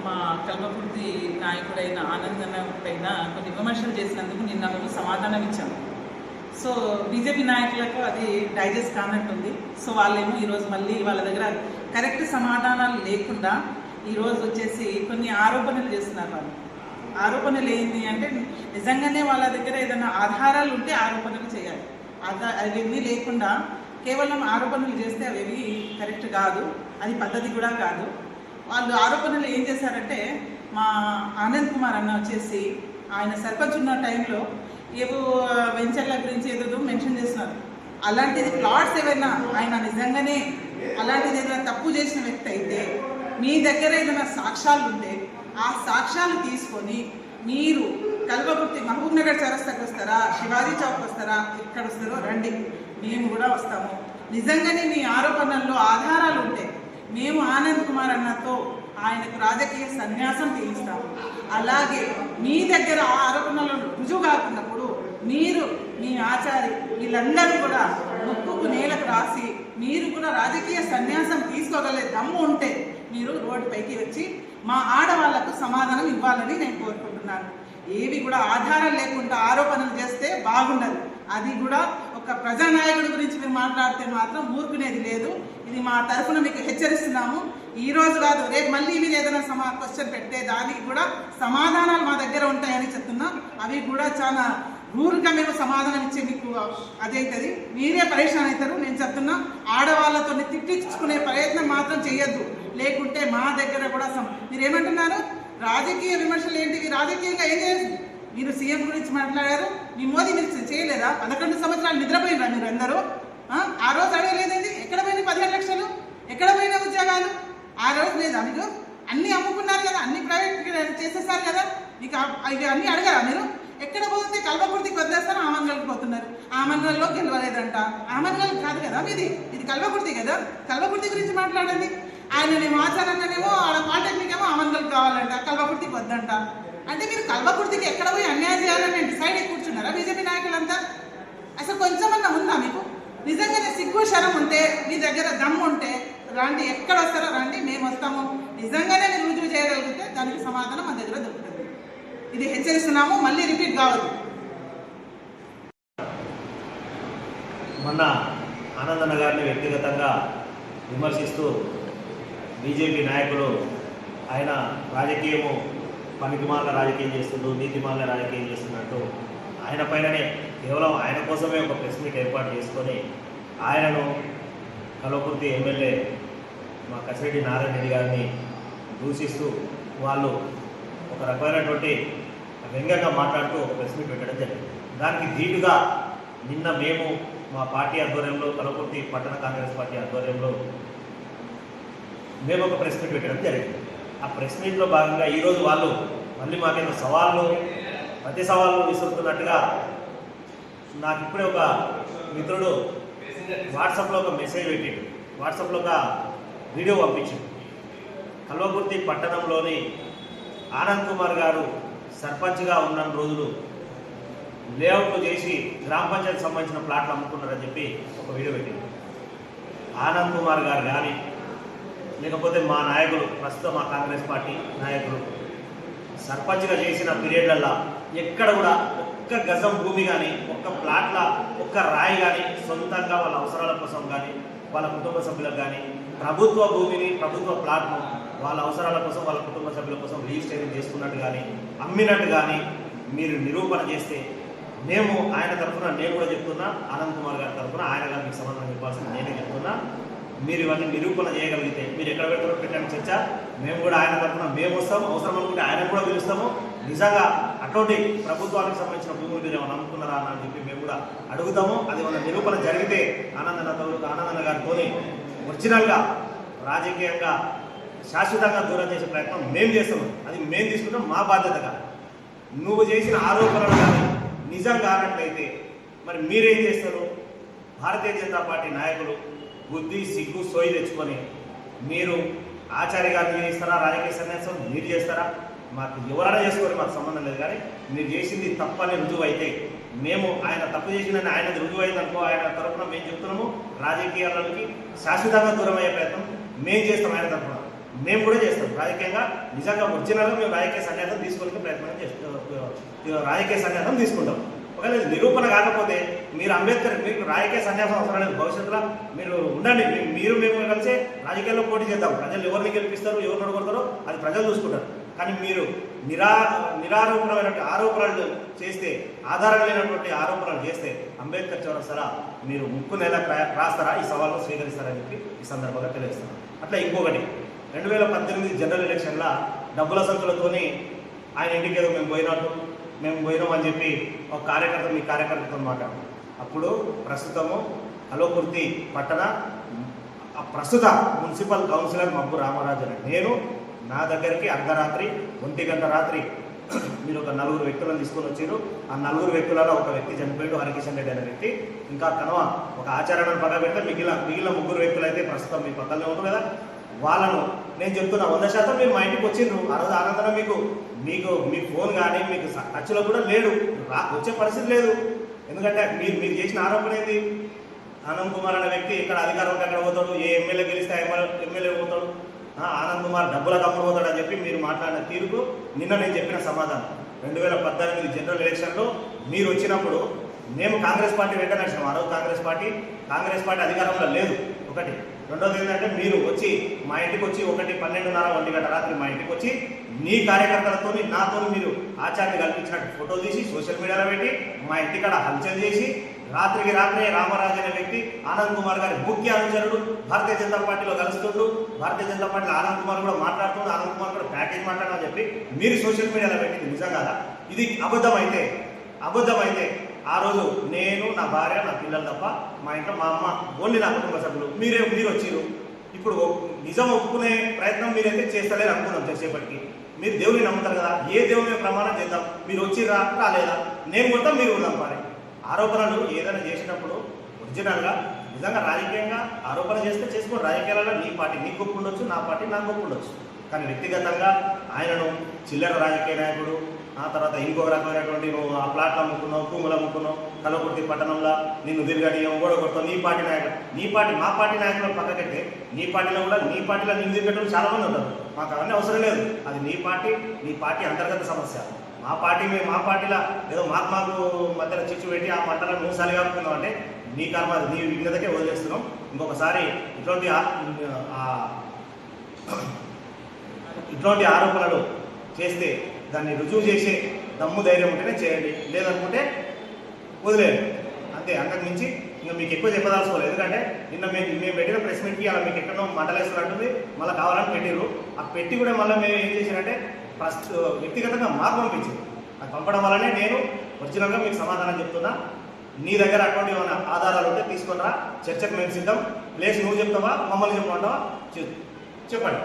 మా కల్వకుర్తి నాయకుడైన ఆనందన పైన కొన్ని విమర్శలు చేసినందుకు నిన్న మేము సమాధానం ఇచ్చాము. సో బీజేపీ నాయకులకు అది డైజెస్ట్ కానట్టుంది. సో వాళ్ళేమో ఈరోజు మళ్ళీ వాళ్ళ దగ్గర కరెక్ట్ సమాధానాలు లేకుండా ఈరోజు వచ్చేసి కొన్ని ఆరోపణలు చేస్తున్నారు. వాళ్ళు ఆరోపణలు ఏంటి అంటే నిజంగానే వాళ్ళ దగ్గర ఏదైనా ఆధారాలు ఉంటే ఆరోపణలు చేయాలి. అవన్నీ లేకుండా కేవలం ఆరోపణలు చేస్తే అవి కరెక్ట్ కాదు, అది పద్ధతి కూడా కాదు. వాళ్ళు ఆరోపణలు ఏం చేశారంటే మా ఆనంద్ కుమార్ అన్న వచ్చేసి ఆయన సర్పంచ్ ఉన్న టైంలో ఏవో వెంచర్ల గురించి ఏదో మెన్షన్ చేస్తున్నారు. అలాంటిది ప్లాట్స్ ఏవైనా ఆయన నిజంగానే అలాంటిది ఏదైనా తప్పు చేసిన వ్యక్తి అయితే మీ దగ్గర ఏదైనా సాక్ష్యాలు ఉంటే ఆ సాక్ష్యాలు తీసుకొని మీరు కల్వకుర్తి మహబూబ్ నగర్ చౌరస్తాకి వస్తారా, శివాజీ చౌక్ వస్తారా, ఎక్కడ వస్తారో రండి, మేము కూడా వస్తాము. నిజంగానే మీ ఆరోపణల్లో ఆధారాలు ఉంటే మేము ఆనంద్ కుమార్ అన్నతో ఆయనకు రాజకీయ సన్యాసం తీయిస్తాము. అలాగే మీ దగ్గర ఆ ఆరోపణలను రుజువు కాకున్నప్పుడు మీరు మీ ఆచారి వీళ్ళందరూ కూడా ముక్కుకు నేలకు రాసి మీరు కూడా రాజకీయ సన్యాసం తీసుకోగలే దమ్ము ఉంటే మీరు రోడ్డుపైకి వచ్చి మా ఆడవాళ్లకు సమాధానం ఇవ్వాలని నేను కోరుకుంటున్నాను. ఏవి కూడా ఆధారం లేకుండా ఆరోపణలు చేస్తే బాగుండదు. అది కూడా ఒక ప్రజానాయకుడి గురించి మీరు మాట్లాడితే మాత్రం ఊరుకునేది లేదు. ఇది మా తరఫున మీకు హెచ్చరిస్తున్నాము. ఈ రోజు కాదు, రేపు మళ్ళీ మీరు ఏదైనా క్వశ్చన్ పెట్టే దానికి కూడా సమాధానాలు మా దగ్గర ఉంటాయని చెప్తున్నాం. అవి కూడా చాలా రూరుగా మేము సమాధానం ఇచ్చే మీకు అదైతుంది, మీరే పరేషాన్ అవుతారు. నేను చెప్తున్నా, ఆడవాళ్ళతో తిట్టించుకునే ప్రయత్నం మాత్రం చేయొద్దు. లేకుంటే మా దగ్గర కూడా మీరు ఏమంటున్నారు, రాజకీయ విమర్శలు ఏంటివి? రాజకీయంగా ఏం చేయాలి? మీరు సీఎం గురించి మాట్లాడారు, మీ మోదీ మీరు చేయలేదా? 11 సంవత్సరాలు నిద్రపోయినరా మీరు అందరూ? ఆ రోజు అడగలేదండి, ఎక్కడ పోయింది 15 లక్షలు, ఎక్కడ పోయిన ఉద్యోగాలు? ఆ రోజు లేదా మీకు? అన్నీ అమ్ముకున్నారు కదా, అన్ని ప్రైవేట్ చేసేసారు కదా, మీకు ఇవి అన్నీ అడగరా మీరు? ఎక్కడ పోతే కల్వకుర్తికి వదిలేస్తారు, ఆమన్గల్కి పోతున్నారు. ఆమన్గల్లో గెలవలేదంట. ఆమన్గల్ కాదు కదా మీది, ఇది కల్వకుర్తి కదా. కల్వకుర్తి గురించి మాట్లాడండి. ఆయన నేను ఆచారంగానేమో ఆడ పాలిటెక్నిక్ ఏమో ఆమన్గల్కి కావాలంట, కల్వకుర్తికి వద్దంట. అంటే మీరు కల్వకుర్తికి ఎక్కడ పోయి అన్యాయం చేయాలని డిసైడ్ అయి కూర్చున్నారా బీజేపీ నాయకులంతా? అసలు కొంచెమన్నా ఉందా మీకు? నిజంగానే సిగ్గు శరం ఉంటే, మీ దగ్గర దమ్ము ఉంటే రండి, ఎక్కడ వస్తారో రండి, మేము వస్తాము. నిజంగానే మీరు రుజువు చేయగలిగితే దానికి సమాధానం మా దగ్గర దొరుకుతుంది. ఇది హెచ్చరిస్తున్నాము, మళ్ళీ రిపీట్ కావద్దు. మొన్న ఆనందన్న గారిని వ్యక్తిగతంగా విమర్శిస్తూ బీజేపీ నాయకులు ఆయన రాజకీయము పనికిమాల రాజకీయం చేస్తుంటూ నీతిమాల రాజకీయం చేస్తున్నట్టు ఆయన పైననే కేవలం ఆయన కోసమే ఒక ప్రెస్ మీట్ ఏర్పాటు చేసుకొని ఆయనను కల్వకుర్తి ఎమ్మెల్యే మా కసిరెడ్డి నారాయణ రెడ్డి గారిని దూషిస్తూ వాళ్ళు ఒక రకమైనటువంటి వ్యంగ్యంగా మాట్లాడుతూ ఒక ప్రెస్ మీట్ పెట్టడం జరిగింది. దానికి ధీటుగా నిన్న మేము మా పార్టీ ఆధ్వర్యంలో కల్వకుర్తి పట్టణ కాంగ్రెస్ పార్టీ ఆధ్వర్యంలో మేము ఒక ప్రెస్ మీట్ పెట్టడం జరిగింది. ఆ ప్రెస్ మీట్లో భాగంగా ఈరోజు వాళ్ళు మళ్ళీ మాకేదో సవాళ్ళు ప్రతి సవాళ్ళు విసురుతున్నట్టుగా నాకు ఇప్పుడే ఒక మిత్రుడు వాట్సాప్లో ఒక మెసేజ్ పెట్టాడు, వాట్సాప్లో ఒక వీడియో పంపించాడు. కల్వకుర్తి పట్టణంలోని ఆనంద్ కుమార్ గారు సర్పంచ్గా ఉన్న రోజులు లేఅవుట్లు చేసి గ్రామ పంచాయతీకి సంబంధించిన ప్లాట్లు అమ్ముకున్నారని చెప్పి ఒక వీడియో పెట్టింది. ఆనంద్ కుమార్ గారు కానీ లేకపోతే మా నాయకులు ప్రస్తుతం మా కాంగ్రెస్ పార్టీ నాయకులు సర్పంచ్గా చేసిన పీరియడ్లల్లో ఎక్కడ కూడా ఒక్క గజం భూమి కానీ ఒక్క ప్లాట్ల ఒక్క రాయి కానీ సొంతంగా వాళ్ళ అవసరాల కోసం కానీ వాళ్ళ కుటుంబ సభ్యులకు కానీ ప్రభుత్వ భూమిని ప్రభుత్వ ప్లాట్ను వాళ్ళ అవసరాల కోసం వాళ్ళ కుటుంబ సభ్యుల కోసం రిజిస్ట్రేషన్ చేసుకున్నట్టు కానీ అమ్మినట్టు కానీ మీరు నిరూపణ చేస్తే మేము ఆయన తరఫున నేను కూడా చెప్తున్నా, ఆనంద్ కుమార్ గారి తరఫున ఆయన గారికి సమాధానం ఇవ్వాల్సింది నేనే చెప్తున్నా. మీరు ఇవన్నీ నిరూపణ చేయగలిగితే మీరు ఎక్కడ పెడతారో పెట్టండి చర్చ, మేము కూడా ఆయన తరఫున మేము వస్తాము, అవసరం అనుకుంటే ఆయన కూడా పిలుస్తాము. నిజంగా అటువంటి ప్రభుత్వానికి సంబంధించిన భూములు మీరు ఏమైనా నమ్ముకున్నారా అని చెప్పి మేము కూడా అడుగుతాము. అది మన నిరూపణ జరిగితే ఆనందన్న గారితో ఒరిజినల్గా రాజకీయంగా శాశ్వతంగా దూరం చేసే ప్రయత్నం మేము చేస్తాము. అది మేము తీసుకుంటాం మా బాధ్యతగా. నువ్వు చేసిన ఆరోపణలు కానీ నిజం కానట్లయితే మరి మీరేం చేస్తారు? భారతీయ జనతా పార్టీ నాయకులు బుద్ధి సిగ్గు సోయి తెచ్చుకొని మీరు ఆచార్య గారిని చేస్తారా, రాజకీయ సన్యాసం మీరు చేస్తారా, మాకు ఎవరైనా చేసుకోవాలి, మాకు సంబంధం లేదు. కానీ మీరు చేసింది తప్పని రుజువు అయితే మేము ఆయన తప్పు చేసిందని ఆయనది రుజువు అయిందనుకో ఆయన తరఫున మేము చెప్తున్నాము, రాజకీయాలకి శాశ్వతంగా దూరం అయ్యే ప్రయత్నం మేము చేస్తాం. ఆయన తరఫున మేము కూడా చేస్తాం. రాజకీయంగా నిజంగా ఒరిజినల్గా మేము రాజకీయ సన్యాసం తీసుకోవడానికి ప్రయత్నం చేస్తాం, రాజకీయ సన్యాసం తీసుకుంటాం. ఒకవేళ ఇది నిరూపణ కాకపోతే మీరు అంబేద్కర్, మీకు రాజకీయ సన్యాసం అవసరం లేదు. భవిష్యత్తులో మీరు ఉండండి, మీరు మేము కలిసి రాజకీయాల్లో పోటీ చేద్దాం. ప్రజలు ఎవరిని గెలిపిస్తారు, ఎవరిని ఓడగొడతారో అది ప్రజలు చూసుకుంటారు. కానీ మీరు నిరారోపణమైనటువంటి ఆరోపణలు చేస్తే, ఆధారం లేనటువంటి ఆరోపణలు చేస్తే అంబేద్కర్ చౌరస్తారా మీరు ముక్కు నెల రాస్తారా, ఈ సవాళ్ళు స్వీకరిస్తారని చెప్పి ఈ సందర్భంగా తెలియజేస్తాను. అట్లా ఇంకొకటి 2018 జనరల్ ఎలక్షన్లో డబ్బుల సంఖ్యలతోని ఆయన ఇంటికి ఏదో మేము పోయినామని చెప్పి ఒక మీ కార్యకర్తతో మాట్లాడు. అప్పుడు ప్రస్తుతము కల్వకుర్తి పట్టణ ప్రస్తుత మున్సిపల్ కౌన్సిలర్ మబ్బు రామరాజు అని నేను, నా దగ్గరికి అర్ధరాత్రి 1 గంట రాత్రి మీరు ఒక 4 వ్యక్తులను తీసుకొని వచ్చారు. ఆ 4 వ్యక్తులలో ఒక వ్యక్తి చనిపోయాడు, హరికిషన్ రెడ్డి అనే వ్యక్తి. ఇంకా కనుమ ఒక ఆచారాన్ని పక్క పెడితే మిగిలిన 3 వ్యక్తులు అయితే ప్రస్తుతం మీ పక్కనే ఉంటారు కదా. వాళ్ళను నేను చెప్తున్నా 100% మీరు మా ఇంటికి వచ్చిండ్రు. ఆ రోజు ఆనందం మీకు ఫోన్ కానీ మీకు టచ్లో కూడా లేడు, వచ్చే పరిస్థితి లేదు. ఎందుకంటే మీరు చేసిన ఆరోపణ ఏంది? ఆనంద్ కుమార్ అనే వ్యక్తి ఇక్కడ అధికారం ఉంటే అక్కడ పోతాడు, ఏ ఎమ్మెల్యే గెలిస్తే ఎమ్మెల్యే పోతాడు, ఆనంద్ కుమార్ డబ్బుల కప్పుడు పోతాడు అని చెప్పి మీరు మాట్లాడిన తీరుకు నిన్న నేను చెప్పిన సమాధానం. 2018 జనరల్ ఎలక్షన్లో మీరు వచ్చినప్పుడు మేము కాంగ్రెస్ పార్టీ వెంట నడిచినాం. ఆ రోజు కాంగ్రెస్ పార్టీ అధికారంలో లేదు. ఒకటి. రెండోది ఏంటంటే మీరు వచ్చి మా ఇంటికి వచ్చి 12:30 1 గంట రాత్రి మా ఇంటికి వచ్చి నీ కార్యకర్తలతో నాతో మీరు ఆచార్య కల్పించినట్టు ఫోటో తీసి సోషల్ మీడియాలో పెట్టి మా ఇంటికాడ హల్చల్ చేసి రాత్రికి రాత్రే రామరాజు అనే వ్యక్తి ఆనంద్ కుమార్ గారి ముఖ్య అనుచరుడు, భారతీయ జనతా పార్టీలో కలుస్తుండు, భారతీయ జనతా పార్టీలో ఆనంద్ కుమార్ కూడా మాట్లాడుతుండు, ఆనంద్ కుమార్ కూడా ప్యాకేజ్ మాట్లాడమని చెప్పి మీరు సోషల్ మీడియాలో పెట్టింది నిజం కాదా? ఇది అబద్ధమైతే ఆ రోజు నేను, నా భార్య, నా పిల్లలు తప్ప మా ఇంట్లో మా అమ్మ, ఓన్లీ నా కుటుంబ సభ్యులు మీరు వచ్చిరు. ఇప్పుడు నిజం ఒప్పుకునే ప్రయత్నం మీరైతే చేస్తలేరు అనుకున్నాం. చేసేపటికి మీరు దేవుని నమ్ముతారు కదా, ఏ దేవుని ప్రమాణం చేద్దాం, మీరు వచ్చిరా రాలేదా, నేను మొత్తం మీరు నమ్మాలి. ఆరోపణలు ఏదైనా చేసినప్పుడు ఒరిజినల్గా నిజంగా రాజకీయంగా ఆరోపణ చేస్తే చేసుకోండి. రాజకీయాలలో నీ పార్టీ నీకు గొప్ప ఉండొచ్చు, నా పార్టీ నాకు గొప్ప ఉండొచ్చు. కానీ వ్యక్తిగతంగా ఆయనను చిల్లర రాజకీయ నాయకుడు, ఆ తర్వాత ఇంకొక రకమైనటువంటి నువ్వు ఆ ప్లాట్లు అమ్ముకున్నావు, భూములు అమ్ముకున్నావు, కల్వకుర్తి పట్టణంలో నిన్ను తిరగడియం ఓడగొడతావు, మా పార్టీ నాయకులు పక్కకెట్టే నీ పార్టీలో నిన్ను తిరగటం చాలా మంది ఉంటారు. మాకు అవన్నీ అవసరం లేదు. అది నీ పార్టీ అంతర్గత సమస్య. మా పార్టీలో ఏదో మాకు మధ్యలో చిచ్చు పెట్టి ఆ పంటలో 3 సార్లు కాపుకున్నావు అంటే నీ కర్మ, నీ విఘ్నతకే వదిలేస్తున్నాం. ఇంకొకసారి ఇటువంటి ఆరోపణలు చేస్తే దాన్ని రుజువు చేసే దమ్ము ధైర్యం ఉంటేనే చేయండి, లేదనుకుంటే వదిలేయండి. అంతే, అంతకు మించి ఇంకా మీకు ఎక్కువ చెప్పదలుచుకోలేదు. ఎందుకంటే నిన్న మేము పెట్టిన ప్రెస్ మీట్కి అలా మీకు ఎక్కడో మంటలేస్తున్నట్టుంది, మళ్ళీ కావాలని పెట్టిర్రు. ఆ పెట్టి కూడా మళ్ళీ మేము ఏం చేసినంటే వ్యక్తిగతంగా మాకు పంపించింది. అది పంపడం వల్లనే నేను ఒరిజినల్గా మీకు సమాధానం చెప్తున్నా. నీ దగ్గర అటువంటి ఏమైనా ఆధారాలు ఉంటే తీసుకుని రా, చర్చకు మేము సిద్ధం. ప్లేస్ నువ్వు చెప్తావా, మమ్మల్ని చెప్పమంటావా చెప్పండి.